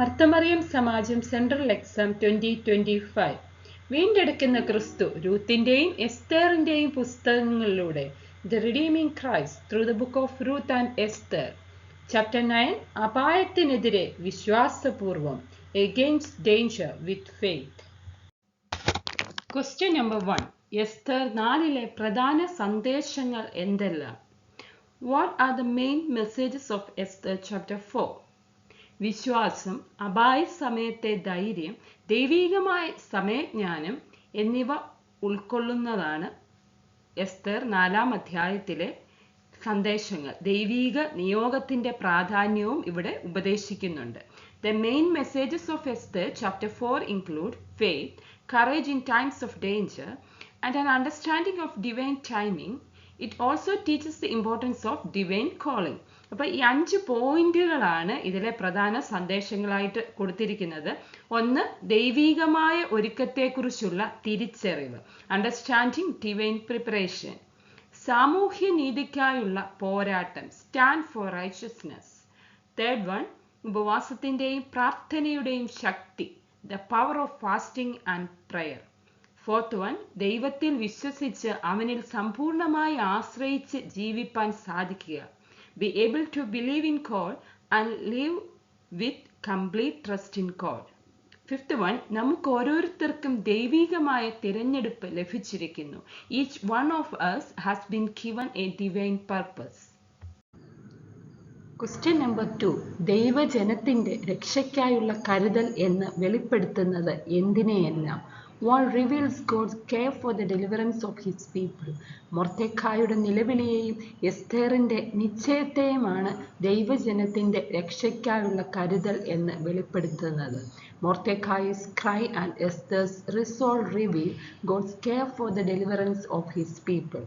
അർത്ഥമറിയം സമാജം central exam 2025. വീണ്ടെടുക്കുന്ന ക്രിസ്തു രൂത്തിന്റെയും എസ്തേറിന്റെയും പുസ്തകങ്ങളിലൂടെ the redeeming Christ through the book of Ruth and Esther. Chapter 9, അപായത്തിനെതിരെ വിശ്വാസപൂർവം, against danger with faith. Question number 1. Esther 4-ലെ പ്രധാന സന്ദേശങ്ങൾ എന്തെല്ലാം? What are the main messages of Esther chapter 4? വിശ്വാസം, അപായ സമയത്തെ ധൈര്യം, ദൈവികമായ സമയജ്ഞാനം എന്നിവ ഉൾക്കൊള്ളുന്നതാണ് എസ്തേർ 4-ാം അധ്യായത്തിലെ സന്ദേശങ്ങൾ. ദൈവിക നിയോഗത്തിന്റെ പ്രാധാന്യവും ഇവിടെ ഉപദേശിക്കുന്നുണ്ട്. The main messages of Esther chapter 4 include faith, courage in times of danger, and an understanding of divine timing. It also teaches the importance of divine calling. അപ്പോൾ ഈ 5 പോയിന്റുകളാണ് ഇതിലെ പ്രധാന സന്ദേശങ്ങളായിട്ട് കൊടുത്തിരിക്കുന്നത്. ഒന്ന്, ദൈവികമായ ഒരുക്കത്തെക്കുറിച്ചുള്ള തിരിച്ചറിവ്, അണ്ടർസ്റ്റാൻഡിങ് ഡിവൈൻ പ്രിപ്പറേഷൻ. സാമൂഹ്യ നീതിക്കായുള്ള പോരാട്ടം, stand for righteousness. Third one, ഉപവാസത്തിന്റെയും പ്രാർത്ഥനയുടെയും ശക്തി, the power of fasting and prayer. Fourth one, ദൈവത്തിൽ വിശ്വസിച്ച് അവനിൽ സമ്പൂർണമായി ആശ്രയിച്ച് ജീവിപ്പാൻ സാധിക്കുക, be able to believe in God and live with complete trust in God. Fifth one, നമുക്ക് ഓരോരുത്തർക്കും ദൈവികമായ തിരഞ്ഞെടുപ്പ് ലഭിച്ചിരിക്കുന്നു. Each one of us has been given a divine purpose. Question number 2. ദൈവജനത്തിന്റെ രക്ഷയ്ക്കായുള്ള കരുതൽ എന്ന് വെളിപ്പെടുത്തുന്നത് എന്തിനെയെല്ലാം? What reveals God's care for the deliverance of his people? മൊർദെഖായിയുടെ നിലവിളിയെയും എസ്തേറിന്റെ നിശ്ചയത്തെയുമാണ് ദൈവജനത്തിന്റെ രക്ഷയ്ക്കായുള്ള കരുതൽ എന്ന് വെളിപ്പെടുത്തുന്നത്. Mordecai's cry and Esther's resolve reveal God's care for the deliverance of his people.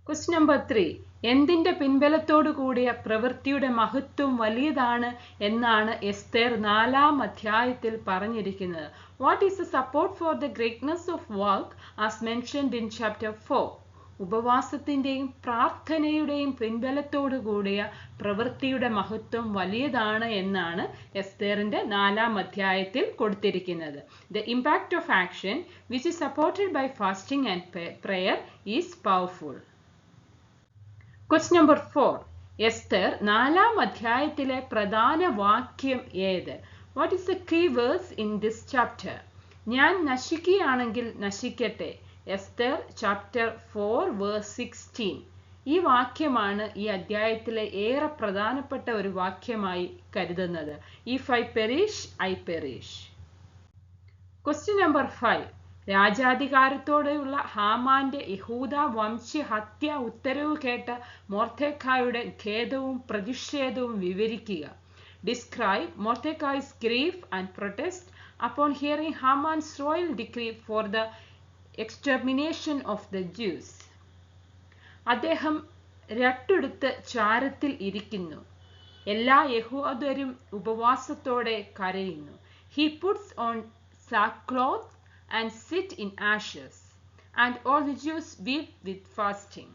Question number 3. എന്തിന്റെ പിൻബലത്തോടു കൂടിയ പ്രവൃത്തിയുടെ മഹത്വം വലിയതാണ് എന്നാണ് എസ്തേർ 4-ാം അധ്യായത്തിൽ പറഞ്ഞിരിക്കുന്നത്? What is the support for the greatness of work as mentioned in chapter 4? ഉപവാസത്തിന്റെയും പ്രാർത്ഥനയുടെയും പിൻബലത്തോടു കൂടിയ പ്രവൃത്തിയുടെ മഹത്വം വലിയതാണ് എന്നാണ് എസ്തേറിന്റെ 4-ാം അധ്യായത്തിൽ കൊടുത്തിരിക്കുന്നത്. The impact of action which is supported by fasting and prayer is powerful. Question number 4. Esther 4-ാം അധ്യായത്തിലെ പ്രധാന വാക്യം ഏത്? What is the key verse in this chapter? ഞാൻ നശിക്കുകയാണെങ്കിൽ നശിക്കട്ടെ. Esther chapter 4 verse 16. ഈ വാക്യമാണ് ഈ അധ്യായത്തിലെ ഏറെ പ്രധാനപ്പെട്ട ഒരു വാക്യമായി കരുതുന്നത്. If I perish, I perish. Question number 5. രാജാധികാരത്തോടെയുള്ള ഹാമാന്റെ യഹൂദ വംശീയ ഹത്യ ഉത്തരവ് കേട്ട മൊർദെഖായിയുടെ ഖേദവും പ്രതിഷേധവും വിവരിക്കുക. Describe Mordecai's grief and protest upon hearing Haman's royal decree for the extermination of the Jews. അദ്ദേഹം രട്ടെടുത്ത് ചാരത്തിൽ ഇരിക്കുന്നു. എല്ലാ യഹൂദരും ഉപവാസത്തോടെ കരയുന്നു. He puts on sackcloth and sit in ashes, and all the Jews weep with fasting.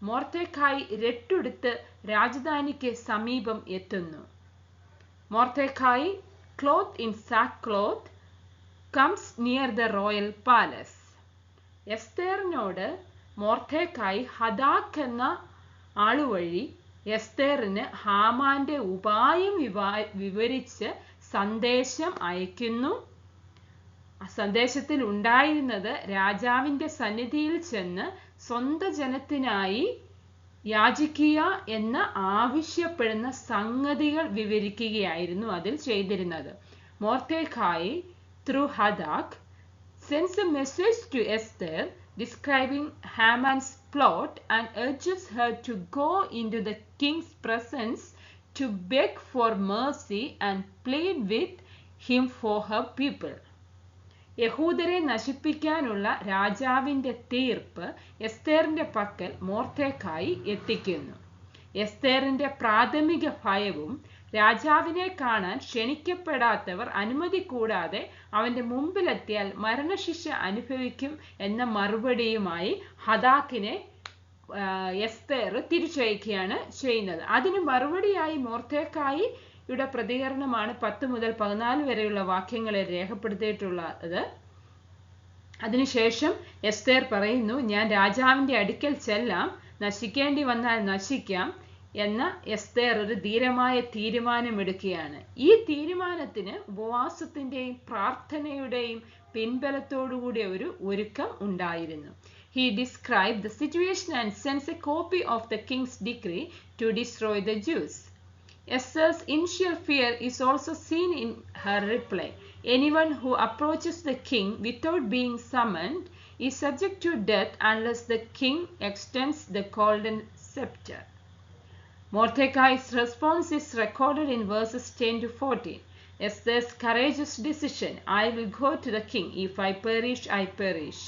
Mordecai രട്ടെടുത്ത് രാജധാനിക്ക് സമീപം എത്തുന്നു. Mordecai, clothed in sackcloth, comes near the royal palace. എസ്തേറിനോട് Mordecai ഹദാക്ക് എന്ന ആളുവഴി എസ്തേറിന് ഹാമാന്റെ ഉപായം വിവരിച്ച് സന്ദേശം അയക്കുന്നു. സന്ദേശത്തിൽ ഉണ്ടായിരുന്നത് രാജാവിന്റെ സന്നിധിയിൽ ചെന്ന് സ്വന്തം ജനത്തിനായി യാചിക്കുക എന്ന് ആവശ്യപ്പെടുന്ന സംഗതികൾ വിവരിക്കുകയായിരുന്നു അതിൽ ചെയ്തിരുന്നത്. Mordecai through Hadak sends a message to Esther describing Haman's plot and urges her to go into the king's presence to beg for mercy and plead with him for her people. യഹൂദരെ നശിപ്പിക്കാനുള്ള രാജാവിന്റെ തീർപ്പ് എസ്തേറിന്റെ പക്കൽ മൊർദെഖായി എത്തിക്കുന്നു. എസ്തേറിന്റെ പ്രാഥമിക ഭയവും രാജാവിനെ കാണാൻ ക്ഷണിക്കപ്പെടാത്തവർ അനുമതി കൂടാതെ അവന്റെ മുമ്പിലെത്തിയാൽ മരണശിക്ഷ അനുഭവിക്കും എന്ന മറുപടിയുമായി ഹദാക്കിനെ എസ്തേർ തിരിച്ചയക്കുകയാണ് ചെയ്യുന്നത്. അതിന് മറുപടിയായി മൊർദെഖായി ഇവിടെ പ്രതികരണമാണ് 10 മുതൽ 14 വരെയുള്ള വാക്യങ്ങളിൽ രേഖപ്പെടുത്തിയിട്ടുള്ളത്. അതിനുശേഷം എസ്തേർ പറയുന്നു, ഞാൻ രാജാവിൻ്റെ അടുക്കൽ ചെല്ലാം, നശിക്കേണ്ടി വന്നാൽ നശിക്കാം എന്ന എസ്തേർ ഒരു ധീരമായ തീരുമാനമെടുക്കുകയാണ്. ഈ തീരുമാനത്തിന് ഉപവാസത്തിൻ്റെയും പ്രാർത്ഥനയുടെയും പിൻബലത്തോടുകൂടിയ ഒരു ഒരുക്കം ഉണ്ടായിരുന്നു. He described the situation and sends a copy of the king's decree to destroy the Jews. Esther's initial fear is also seen in her reply. Anyone who approaches the king without being summoned is subject to death unless the king extends the golden scepter. Mordecai's response is recorded in verses 10 to 14. Esther's courageous decision, I will go to the king, if I perish, I perish,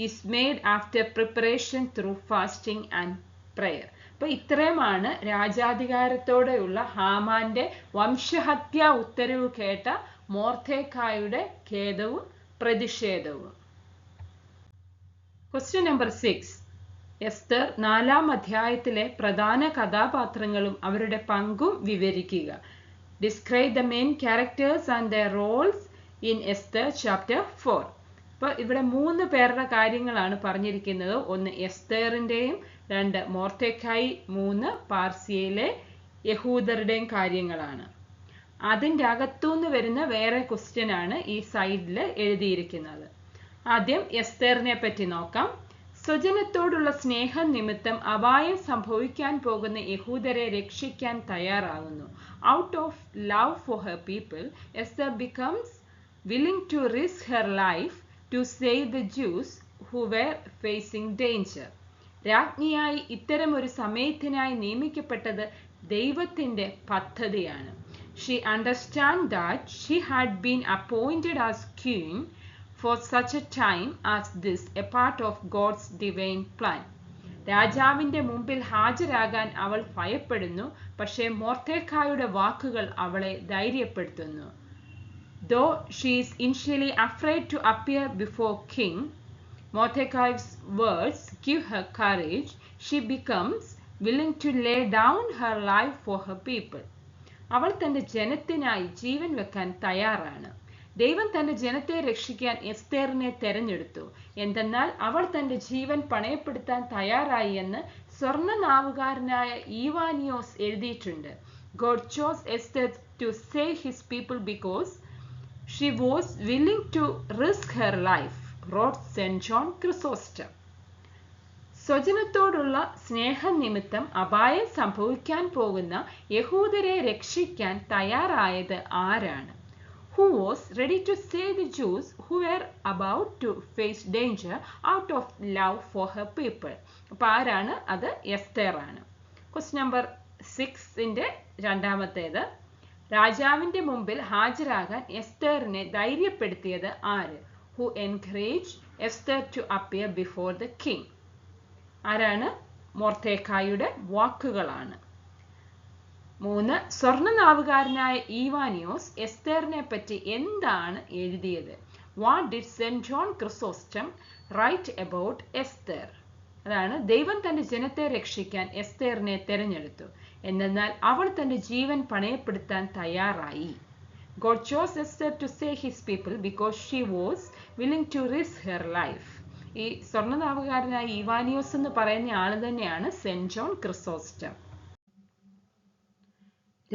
is made after preparation through fasting and prayer. അപ്പോൾ ഇത്രയുമാണ് രാജാധികാരത്തോടെയുള്ള ഹാമാന്റെ വംശഹത്യാ ഉത്തരവ് കേട്ട മോർദെഖായിയുടെ ഖേദവും പ്രതിഷേധവും. Question number 6. Esther 4-ാം അധ്യായത്തിലെ പ്രധാന കഥാപാത്രങ്ങളും അവരുടെ പങ്കും വിവരിക്കുക. Describe the main characters and their roles in Esther chapter 4. അപ്പോൾ ഇവിടെ 3 പേരുടെ കാര്യങ്ങളാണ് പറഞ്ഞിരിക്കുന്നത്. 1 എസ്തേറിൻ്റെയും 2 മോർദെഖായി, 3 പാർസിയയിലെ യഹൂദരുടെയും കാര്യങ്ങളാണ്. അതിൻ്റെ അകത്തുനിന്ന് വരുന്ന വേറെ ക്വസ്റ്റ്യൻ ആണ് ഈ സൈഡിൽ എഴുതിയിരിക്കുന്നത്. ആദ്യം എസ്തേറിനെ പറ്റി നോക്കാം. സ്വജനത്തോടുള്ള സ്നേഹം നിമിത്തം അപായം സംഭവിക്കാൻ പോകുന്ന യഹൂദരെ രക്ഷിക്കാൻ തയ്യാറാകുന്നു. Out of love for her people, Esther becomes willing to risk her life to save the Jews who were facing danger. രാജ്ഞിയായി ഇത്തരമൊരു സമയത്തിനായി നിയമിക്കപ്പെട്ടത് ദൈവത്തിൻ്റെ പദ്ധതിയാണ്. She understands that she had been appointed as queen for such a time as this, a part of God's divine plan. രാജാവിൻ്റെ മുമ്പിൽ ഹാജരാകാൻ അവൾ ഭയപ്പെടുന്നു, പക്ഷേ മോർദെഖായിയുടെ വാക്കുകൾ അവളെ ധൈര്യപ്പെടുത്തുന്നു. Though she is initially afraid to appear before king, Mordecai's words give her courage. She becomes willing to lay down her life for her people. അവൾ തൻ്റെ ജനത്തിനായി ജീവൻ വെക്കാൻ തയ്യാറാണ്. ദൈവം തൻ്റെ ജനത്തെ രക്ഷിക്കാൻ എസ്തേറിനെ തെരഞ്ഞെടുത്തു. എന്തെന്നാൽ അവൾ തൻ്റെ ജീവൻ പണയപ്പെടുത്താൻ തയ്യാറായി എന്ന് സ്വർണ്ണനാവുകാരനായ ഈവാനിയോസ് എഴുതിയിട്ടുണ്ട്. God chose Esther to save his people because she was willing to risk her life, wrote St. John Chrysostom. സ്വജനത്തോടുള്ള സ്നേഹനിമിത്തം അപായം സംഭവിക്കാൻ പോകുന്ന യഹൂദരെ രക്ഷിക്കാൻ തയ്യാറായത് ആരാണ്? Who was ready to save the Jews who were about to face danger out of love for her people. അപ്പോൾ ആരാണ് അത്? എസ്തേറാണ്. Question number 6ന്റെ രണ്ടാമത്തേത്, രാജാവിൻ്റെ മുമ്പിൽ ഹാജരാകാൻ എസ്തേറിനെ ധൈര്യപ്പെടുത്തിയത് ആര്? Who encouraged Esther to appear before the king? ആരാണ്? മോർദെഖായിയുടെ വാക്കുകളാണ്. 3 സ്വർണ്ണനാവുകാരനായ ഈവാനിയോസ് എസ്തേറിനെ പറ്റി എന്താണ് എഴുതിയത്? What did St. John Chrysostom write about Esther? അതാണ്, ദൈവം തൻ്റെ ജനത്തെ രക്ഷിക്കാൻ എസ്തേറിനെ തിരഞ്ഞെടുത്തു, എന്നാൽ അവൾ തൻ്റെ ജീവൻ പണയപ്പെടുത്താൻ തയ്യാറായി. God chose Esther to save his people because she was willing to risk her life. ഈ സ്വർണ്ണനാവുകാരനായ ഈവാനിയോസ് എന്ന് പറയുന്ന ആൾ തന്നെയാണ് സെന്റ് ജോൺ ക്രിസോസ്റ്റം.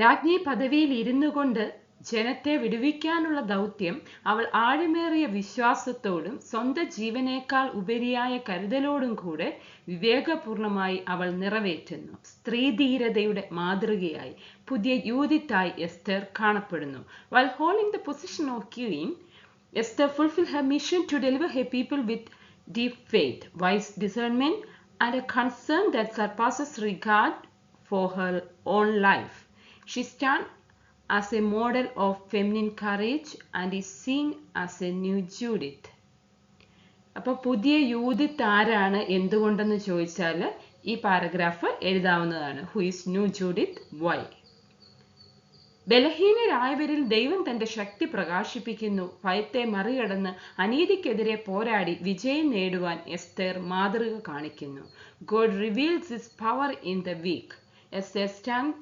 രാജ്ഞി പദവിയിൽ ഇരുന്നു കൊണ്ട് ജനത്തെ വിടുവിക്കാനുള്ള ദൗത്യം അവൾ ആഴമേറിയ വിശ്വാസത്തോടും സ്വന്തം ജീവനേക്കാൾ ഉപരിയായ കരുതലോടും കൂടെ വിവേകപൂർണമായി അവൾ നിറവേറ്റുന്നു. സ്ത്രീധീരതയുടെ മാതൃകയായി പുതിയ യൂതിത്തായി എസ്തർ കാണപ്പെടുന്നു. While holding the position of queen, Esther fulfilled her mission to deliver her people with deep faith, wise discernment, and a concern that surpasses regard for her own life. She stands as a model of feminine courage and is seen as a new Judith. അപ്പോൾ പുതിയ Judith ആരാണ് എന്തുകൊണ്ടെന്ന് ചോദിച്ചാൽ ഈ paragraph എഴുതാവുന്നതാണ്. Who is new Judith? Why? ബലഹീനരായവരിൽ ദൈവം തന്റെ ശക്തി പ്രകാശിപ്പിക്കുന്നു. ഭയത്തെ മറികടന്ന് അനീതിക്കെതിരെ പോരാടി വിജയം നേടുവാൻ എസ്തർ മാതൃക കാണിക്കുന്നു. God reveals his power in the weak. Esther stands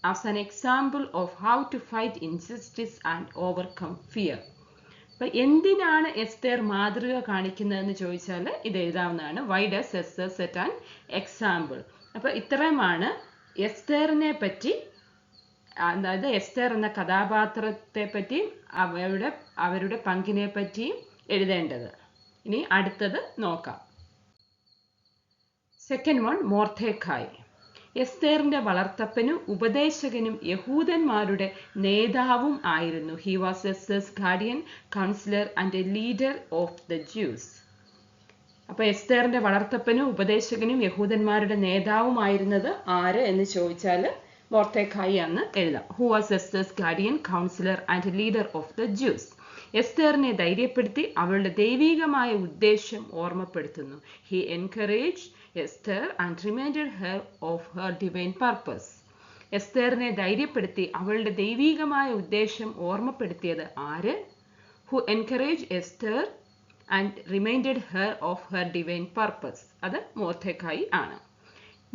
as an example of how to fight injustice and overcome fear. അപ്പം എന്തിനാണ് എസ്തേർ മാതൃക കാണിക്കുന്നതെന്ന് ചോദിച്ചാൽ ഇത് എഴുതാവുന്നതാണ്. Why does Esther set an example. അപ്പം ഇത്രയുമാണ് എസ്തേറിനെ പറ്റി, അതായത് എസ്തേർ എന്ന കഥാപാത്രത്തെ പറ്റിയും അവരുടെ പങ്കിനെ പറ്റിയും എഴുതേണ്ടത്. ഇനി അടുത്തത് നോക്കാം. Second one, മൊർദെഖായ്. എസ്തേറിന്റെ വളർത്തപ്പനും ഉപദേശകനും യഹൂദന്മാരുടെ നേതാവും ആയിരുന്നു. He was Esther's guardian, counsellor and a leader of the Jews. അപ്പൊ എസ്തേറിന്റെ വളർത്തപ്പനും ഉപദേശകനും യഹൂദന്മാരുടെ നേതാവുമായിരുന്നത് ആര് എന്ന് ചോദിച്ചാൽ മൊർദെഖായ് എന്ന് എഴുതാം. Who was Esther's guardian, counsellor and leader of the Jews. എസ്തേറിനെ ധൈര്യപ്പെടുത്തി അവളുടെ ദൈവികമായ ഉദ്ദേശം ഓർമ്മപ്പെടുത്തുന്നു. He encouraged Esther and reminded her of her divine purpose. എസ്തേറിനെ ധൈര്യപ്പെടുത്തി അവളുടെ ദൈവികമായ ഉദ്ദേശം ഓർമ്മപ്പെടുത്തിയത് ആര്? Who encourage Esther and reminded her of her divine purpose. അത് മൊർദെഖായ് ആണ്.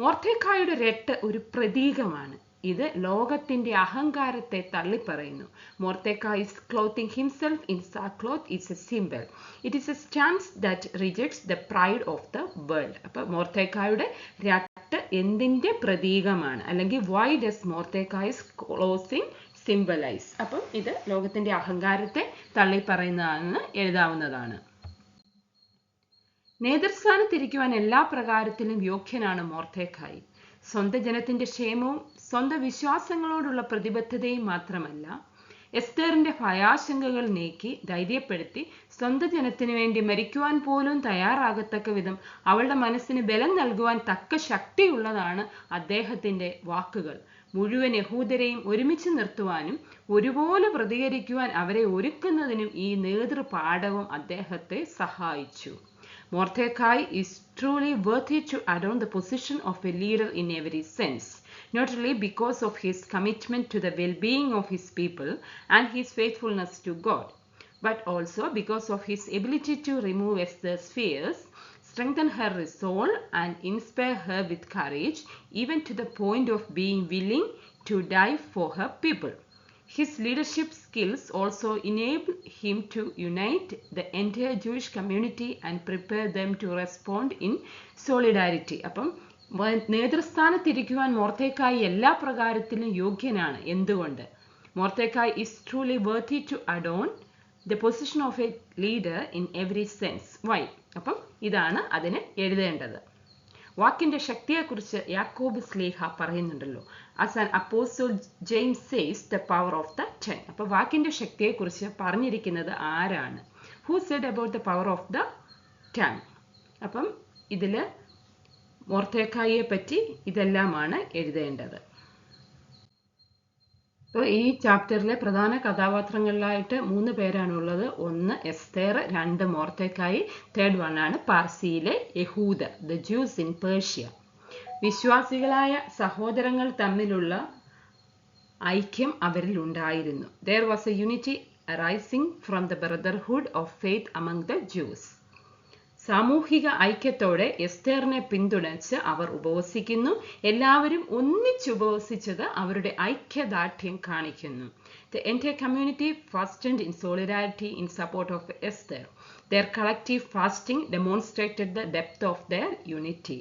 മൊർദെഖായിയുടെ രട്ട് ഒരു പ്രതീകമാണ്. ഇത് ലോകത്തിന്റെ അഹങ്കാരത്തെ തള്ളിപ്പറയുന്നു. മൊർദെഖായ് is clothing himself in sackcloth is a symbol. It is a stance that rejects the pride of the world. അപ്പോൾ മൊർദെഖായിയുടെ രട്ട് എന്തിന്റെ പ്രതീകമാണ്, അല്ലെങ്കിൽ why does Mordecai's clothing symbolize? അപ്പം ഇത് ലോകത്തിന്റെ അഹങ്കാരത്തെ തള്ളിപ്പറയുന്നതാണെന്ന് എഴുതാവുന്നതാണ്. നേതൃസ്ഥാനത്തിരിക്കുവാൻ എല്ലാ പ്രകാരത്തിലും യോഗ്യനാണ് മൊർദെഖായ്. സ്വന്തം ജനത്തിന്റെ ക്ഷേമവും സ്വന്തം വിശ്വാസങ്ങളോടുള്ള പ്രതിബദ്ധതയും മാത്രമല്ല, എസ്തേറിന്റെ ഭയാശങ്കകൾ നീക്കി ധൈര്യപ്പെടുത്തി സ്വന്തം ജനത്തിനു വേണ്ടി മരിക്കുവാൻ പോലും തയ്യാറാകത്തക്ക വിധം അവളുടെ മനസ്സിന് ബലം നൽകുവാൻ തക്ക ശക്തിയുള്ളതാണ് അദ്ദേഹത്തിന്റെ വാക്കുകൾ. മുഴുവൻ യഹൂദരെയും ഒരുമിച്ച് നിർത്തുവാനും ഒരുപോലെ പ്രതികരിക്കുവാൻ അവരെ ഒരുക്കുന്നതിനും ഈ നേതൃപാഠവും അദ്ദേഹത്തെ സഹായിച്ചു. Mordecai is truly worthy to adorn the position of a leader in every sense, not only because of his commitment to the well-being of his people and his faithfulness to God, but also because of his ability to remove Esther's fears, strengthen her resolve, and inspire her with courage, even to the point of being willing to die for her people. His leadership skills also enable him to unite the entire Jewish community and prepare them to respond in solidarity. അപ്പം നേതൃസ്ഥാനത്തിരിക്കുവാൻ മൊർദെഖായ് എല്ലാ പ്രകാരത്തിലും യോഗ്യനാണ്. എന്തുകൊണ്ട്? മൊർദെഖായ് is truly worthy to adorn the position of a leader in every sense. Why? അപ്പം ഇതാണ് അതിന് എഴുതേണ്ടത്. വാക്കിന്റെ ശക്തിയെക്കുറിച്ച് യാക്കോബ് സ്ലീഹ പറയുന്നുണ്ടല്ലോ. As an apostle James says the power of the tongue. അപ്പോൾ വാക്കിന്റെ ശക്തിയെക്കുറിച്ച് പറഞ്ഞിരിക്കുന്നത് ആരാണ്? Who said about the power of the tongue? അപ്പം ഇതില് മൊർദെഖായിയെ പറ്റി ഇതെല്ലാമാണ് എഴുതേണ്ടത്. അപ്പോൾ ഈ ചാപ്റ്ററിലെ പ്രധാന കഥാപാത്രങ്ങളിലായിട്ട് 3 പേരാണുള്ളത്. ഒന്ന് എസ്തേർ, 2 മൊർദെഖായ്, തേർഡ് വൺ ആണ് പാർസിയിലെ യഹൂദ, ദ ജ്യൂസ് ഇൻ പേർഷ്യ. വിശ്വാസികളായ സഹോദരങ്ങൾ തമ്മിലുള്ള ഐക്യം അവരിൽ ഉണ്ടായിരുന്നു. There was a unity arising from the brotherhood of faith among the Jews. സാമൂഹിക ഐക്യത്തോടെ എസ്തേറിനെ പിന്തുണച്ച് അവർ ഉപവസിക്കുന്നു. എല്ലാവരും ഒന്നിച്ച് ഉപവസിച്ചത് അവരുടെ ഐക്യദാർഢ്യം കാണിക്കുന്നു. The entire community fasted in solidarity in support of Esther. Their collective fasting demonstrated the depth of their unity.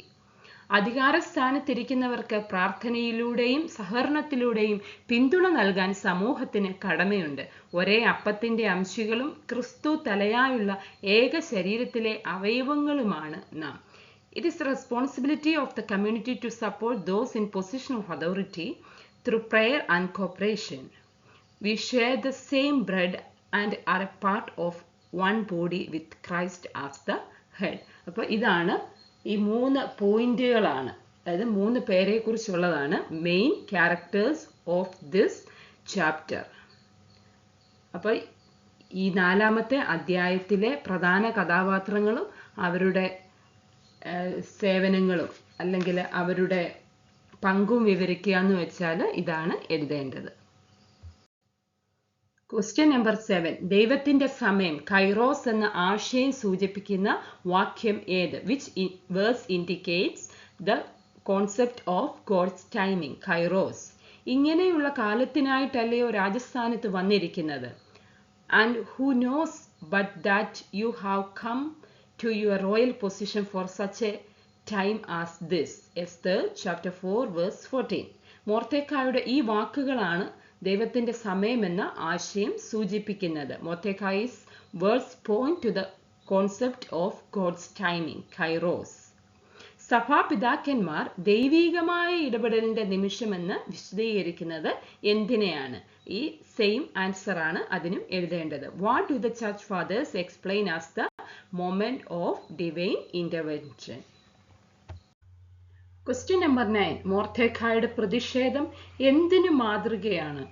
അധികാരസ്ഥാനത്തിരിക്കുന്നവർക്ക് പ്രാർത്ഥനയിലൂടെയും സഹകരണത്തിലൂടെയും പിന്തുണ നൽകാൻ സമൂഹത്തിന് കടമയുണ്ട്. ഒരേ അപ്പത്തിന്റെ അംശികളും ക്രിസ്തു തലയായുള്ള ഏക ശരീരത്തിലെ അവയവങ്ങളുമാണ് നാം. It is the responsibility of the community to support those in position of authority through prayer and cooperation. We share the same bread and are a part of one body with Christ as the head. അപ്പോൾ ഇതാണ് ഈ 3 പോയിന്റുകളാണ്, അതായത് 3 പേരെ കുറിച്ചുള്ളതാണ് main characters of this chapter. അപ്പോൾ ഈ 4ാമത്തെ അധ്യായത്തിലെ പ്രധാന കഥാപാത്രങ്ങളും അവരുടെ സേവനങ്ങളും അല്ലെങ്കിൽ അവരുടെ പങ്കും വിവരിക്കുക എന്ന് വെച്ചാൽ ഇതാണ് എഴുതേണ്ടത്. Question number 7. ദൈവത്തിന്റെ സമയം, കൈറോസ് എന്ന ആശയം സൂചിപ്പിക്കുന്ന വാക്യം ഏത്? Which verse indicates the concept of God's timing, kairos? ഇങ്ങനെയുള്ള കാലത്തിനായിട്ടല്ലയോ രാജസ്ഥാനത്ത് വന്നിരിക്കുന്നത്? And who knows but that you have come to your royal position for such a time as this. Esther chapter 4 verse 14. മൊർദെഖായിയുടെ ഈ വാക്കുകളാണ് ദൈവത്തിന്റെ സമയമെന്ന ആശയം സൂചിപ്പിക്കുന്നത്. മൊർദെഖായി's words point to the concept of God's timing, kairos. സഭാപിതാക്കന്മാർ ദൈവീകമായ ഇടപെടലിന്റെ നിമിഷമെന്ന് വിശദീകരിക്കുന്നത് എന്തിനെയാണ്? ഈ സെയിം ആൻസർ ആണ് അതിനും എഴുതേണ്ടത്. What do the church fathers explain as the moment of divine intervention? Question number 9. മൊർദെഖായിയുടെ പ്രതിഷേധം എന്തിനു മാതൃകയാണ്?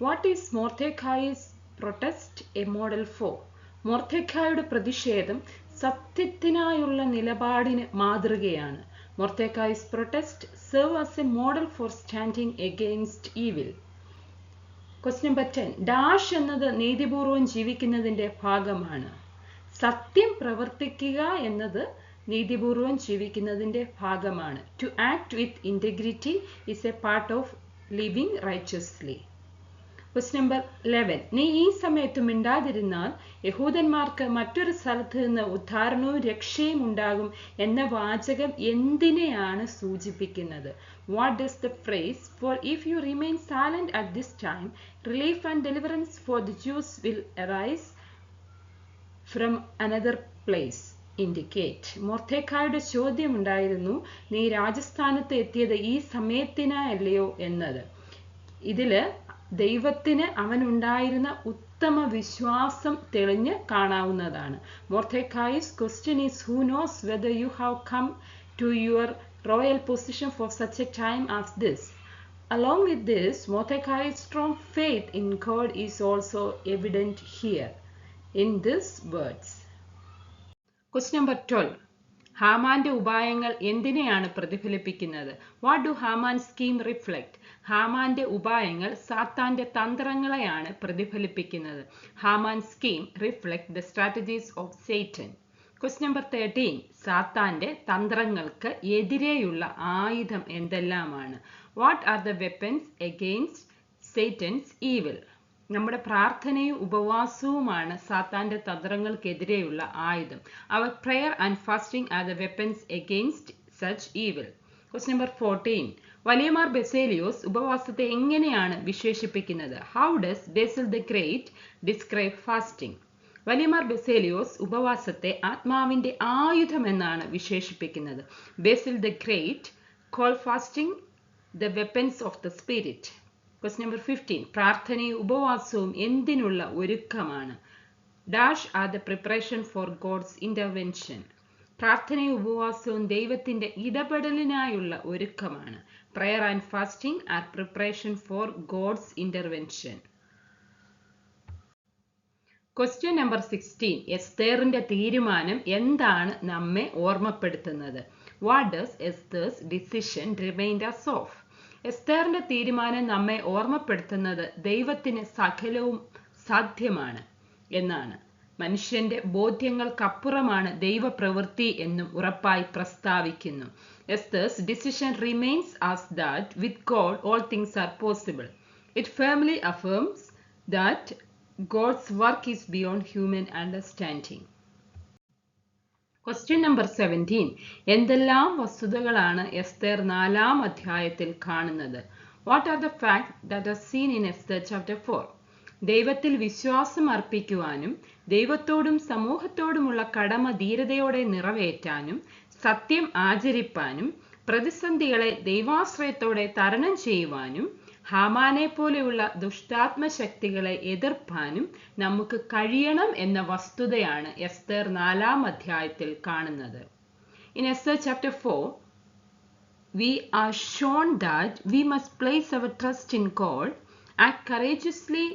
വാട്ട് ഈസ് മൊർദെഖായി's പ്രൊട്ടസ്റ്റ് എ മോഡൽ ഫോർ? മൊർദെഖായിയുടെ പ്രതിഷേധം സത്യത്തിനായുള്ള നിലപാടിന് മാതൃകയാണ്. മൊർദെഖായി's protest serve as a model for standing against evil. Question number 10. Dash എന്നത് നീതിപൂർവം ജീവിക്കുന്നതിന്റെ ഭാഗമാണ്. സത്യം പ്രവർത്തിക്കുക എന്നത് നീതിപൂർവം ജീവിക്കുന്നതിന്റെ ഭാഗമാണ്. To act with integrity is a part of living righteously. Question number 11. നീ ഈ സമയത്ത് മിണ്ടാതിരുന്നാൽ യഹൂദന്മാർക്ക് മറ്റൊരു സ്ഥലത്ത് നിന്ന് ഉദ്ധാരണവും രക്ഷയും ഉണ്ടാകും എന്ന വാചകം എന്തിനെയാണ് സൂചിപ്പിക്കുന്നത്? What does the phrase "for if you remain silent at this time, relief and deliverance for the Jews will arise from another place" indicate? മൊർദെഖായിയുടെ ചോദ്യമുണ്ടായിരുന്നു, നീ രാജസ്ഥാനത്ത് എത്തിയത് ഈ സമയത്തിനായല്ലയോ എന്നത്. ഇതില് ദൈവത്തിന് അവനുണ്ടായിരുന്ന ഉത്തമ വിശ്വാസം തെളിഞ്ഞ് കാണാവുന്നതാണ്. Mordecai's question is, who knows whether you have come to your royal position for such a time as this? Along with this, Mordecai's strong faith in God is also evident here in these words. Question number 12. ഹാമാന്റെ ഉപായങ്ങൾ എന്തിനെയാണ് പ്രതിഫലിപ്പിക്കുന്നത്? What do Haman scheme reflect? ഹാമാന്റെ ഉപായങ്ങൾ സാത്താന്റെ തന്ത്രങ്ങളെയാണ് പ്രതിഫലിപ്പിക്കുന്നത്. Haman scheme reflect the strategies of Satan. Question number 13. സാത്താന്റെ തന്ത്രങ്ങൾക്ക് എതിരെയുള്ള ആയുധം എന്തെല്ലാമാണ്? What are the weapons against Satan's evil? നമ്മുടെ പ്രാർത്ഥനയും ഉപവാസവുമാണ് സാത്താന്റെ തന്ത്രങ്ങൾക്കെതിരെയുള്ള ആയുധം. Our prayer and fasting are the weapons against such evil. Question number 14. വലിയമാർ ബെസേലിയോസ് ഉപവാസത്തെ എങ്ങനെയാണ് വിശേഷിപ്പിക്കുന്നത്? How does Basil the Great describe fasting? വലിയമാർ ബെസേലിയോസ് ഉപവാസത്തെ ആത്മാവിന്റെ ആയുധം എന്നാണ് വിശേഷിപ്പിക്കുന്നത്. Basil the Great call fasting the weapons of the spirit. Question number 15. പ്രാർത്ഥനയും ഉപവാസവും എന്തിനുള്ള ഒരുക്കമാണ്? Dash are the preparation for God's intervention. പ്രാർത്ഥനയും ഉപവാസവും ദൈവത്തിന്റെ ഇടപെടലിനായുള്ള ഒരുക്കമാണ്. Prayer and fasting are preparation for God's intervention. Question number 16. എസ്തേറിന്റെ തീരുമാനം എന്താണ് നമ്മെ ഓർമ്മപ്പെടുത്തുന്നത്? What does Esther's decision remind us of? എസ്തേറിന്റെ തീരുമാനം നമ്മെ ഓർമ്മപ്പെടുത്തുന്നത് ദൈവത്തിന് സകലവും സാധ്യമാണ് എന്നാണ്. മനുഷ്യന്റെ ബോധ്യങ്ങൾക്കപ്പുറമാണ് ദൈവപ്രവൃത്തി എന്നും ഉറപ്പായി പ്രസ്താവിക്കുന്നു. Esther's decision remains as that with God all things are possible. It firmly affirms that God's work is beyond human understanding. Question number 17. എന്തെല്ലാം വസ്തുതകളാണ് എസ്തേർ 4-ാം അധ്യായത്തിൽ കാണുന്നത്? What are the facts that are seen in Esther chapter 4? ദൈവത്തിൽ വിശ്വാസം അർപ്പിക്കുവാനും ദൈവത്തോടും സമൂഹത്തോടുമുള്ള കടമ ധീരതയോടെ നിറവേറ്റാനും സത്യം ആചരിപ്പാനും പ്രതിസന്ധികളെ ദൈവാശ്രയത്തോടെ തരണം ചെയ്യുവാനും ഹാമാനെ പോലെയുള്ള ദുഷ്ടാത്മശക്തികളെ എതിർപ്പാനും നമുക്ക് കഴിയണം എന്ന വസ്തുതയാണ് എസ്തേർ 4-ാം അധ്യായത്തിൽ കാണുന്നത്. In Esther chapter 4, we are shown that we must place our trust in God, act courageously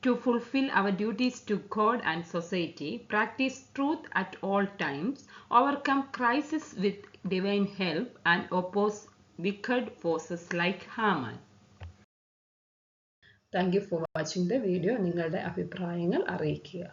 to fulfill our duties to God and society, practice truth at all times, overcome crisis with divine help, and oppose wicked forces like Haman. Thank you for watching the video. നിങ്ങളുടെ അഭിപ്രായങ്ങൾ അറിയിക്കുക.